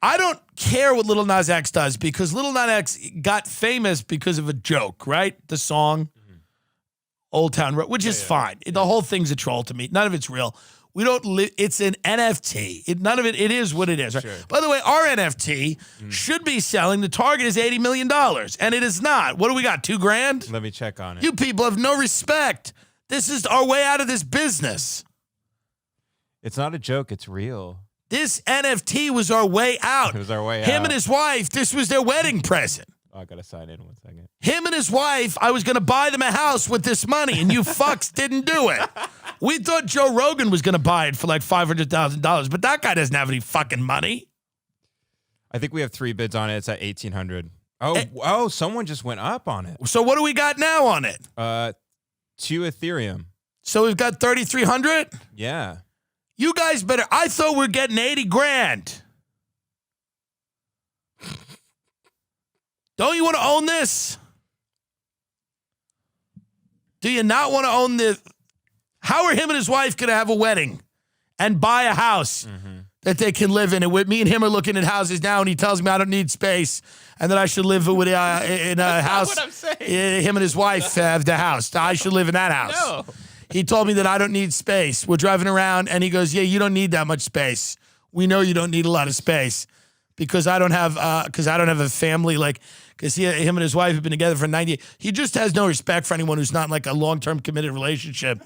I don't care what Lil Nas X does because Lil Nas X got famous because of a joke, right? The song Old Town Road, which is fine. The whole thing's a troll to me. None of it's real. We don't live. It's an NFT. None of it. It is what it is. Right? Sure. By the way, our NFT should be selling. The target is $80 million, and it is not. What do we got? $2,000? Let me check on it. You people have no respect. This is our way out of this business. It's not a joke. It's real. This NFT was our way out. It was our way out. Him and his wife. This was their wedding present. Oh, I gotta sign in 1 second. Him and his wife, I was going to buy them a house with this money, and you fucks didn't do it. We thought Joe Rogan was going to buy it for like $500,000, but that guy doesn't have any fucking money. I think we have 3 bids on it. It's at $1,800. Oh, someone just went up on it. So what do we got now on it? 2 Ethereum. So we've got 3,300? Yeah. You guys better. I thought we were getting 80 grand. Don't you want to own this? Do you not want to own the... How are him and his wife going to have a wedding and buy a house that they can live in? And me and him are looking at houses now, and he tells me I don't need space and that I should live with in a house. That's what I'm saying. Him and his wife have the house. I should live in that house. No. He told me that I don't need space. We're driving around, and he goes, yeah, you don't need that much space. We know you don't need a lot of space because I don't have a family like... Because him and his wife have been together for 90 years. He just has no respect for anyone who's not in like a long-term committed relationship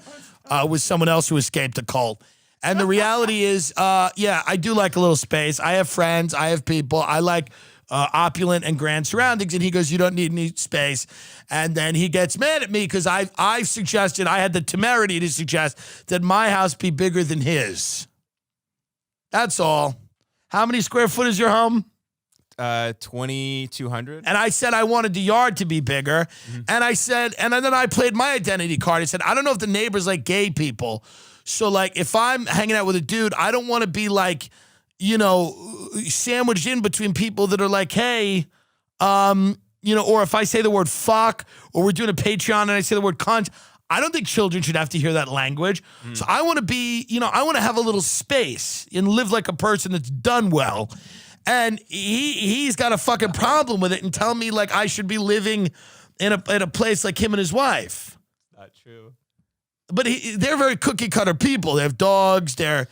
with someone else who escaped a cult. And the reality is, yeah, I do like a little space. I have friends. I have people. I like opulent and grand surroundings. And he goes, you don't need any space. And then he gets mad at me because I suggested, I had the temerity to suggest that my house be bigger than his. That's all. How many square foot is your home? 2,200. And I said I wanted the yard to be bigger. And I said, and then I played my identity card. I said, I don't know if the neighbors like gay people. So like if I'm hanging out with a dude, I don't want to be like, you know, sandwiched in between people that are like, hey, you know, or if I say the word fuck, or we're doing a Patreon and I say the word cunt, I don't think children should have to hear that language. So I want to be, you know, I want to have a little space and live like a person that's done well. And he's got a fucking problem with it and tell me like I should be living in a place like him and his wife. Not true. But they're very cookie cutter people. They have dogs. They're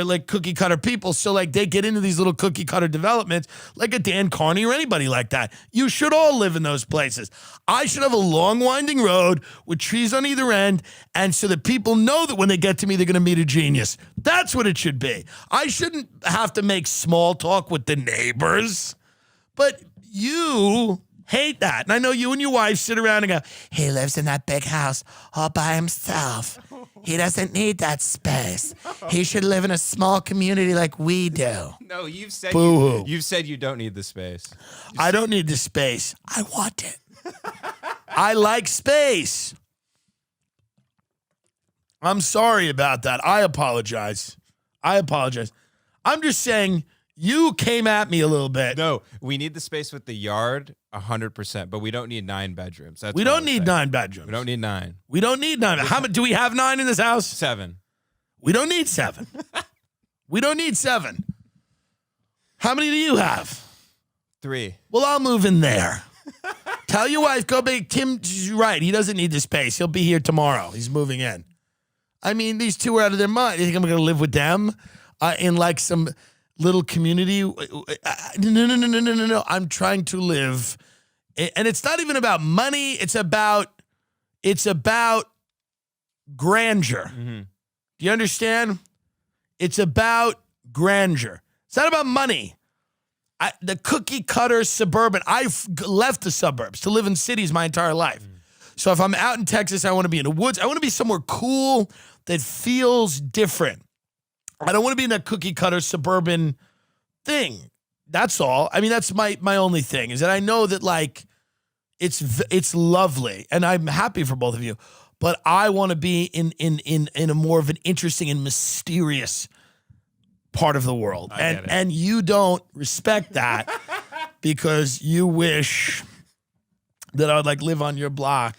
like cookie cutter people. So like they get into these little cookie cutter developments like a Dan Carney or anybody like that. You should all live in those places. I should have a long winding road with trees on either end. And so that people know that when they get to me, they're going to meet a genius. That's what it should be. I shouldn't have to make small talk with the neighbors, but you hate that. And I know you and your wife sit around and go, he lives in that big house all by himself. He doesn't need that space. He should live in a small community like we do. No, you've said you've said you don't need the space. I don't need the space. I want it. I like space. I'm sorry about that. I apologize. I'm just saying you came at me a little bit. No, we need the space with the yard 100%, but we don't need 9 bedrooms. We don't need 9 bedrooms. We don't need 9. We don't need 9. How many do we have 9 in this house? 7. We don't need 7. We don't need 7. How many do you have? 3. Well, I'll move in there. Tell your wife, go big. Tim's right. He doesn't need the space. He'll be here tomorrow. He's moving in. I mean, these two are out of their mind. You think I'm going to live with them in like some little community? No. I'm trying to live. And it's not even about money. It's about grandeur. Do you understand? It's about grandeur. It's not about money. The cookie cutter suburban. I've left the suburbs to live in cities my entire life. So if I'm out in Texas, I want to be in the woods. I want to be somewhere cool that feels different. I don't want to be in that cookie cutter suburban thing. That's all. I mean, that's my only thing is that I know that like it's lovely and I'm happy for both of you, but I want to be in a more of an interesting and mysterious part of the world. And you don't respect that because you wish that I would like live on your block,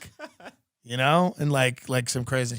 you know, and like some crazy.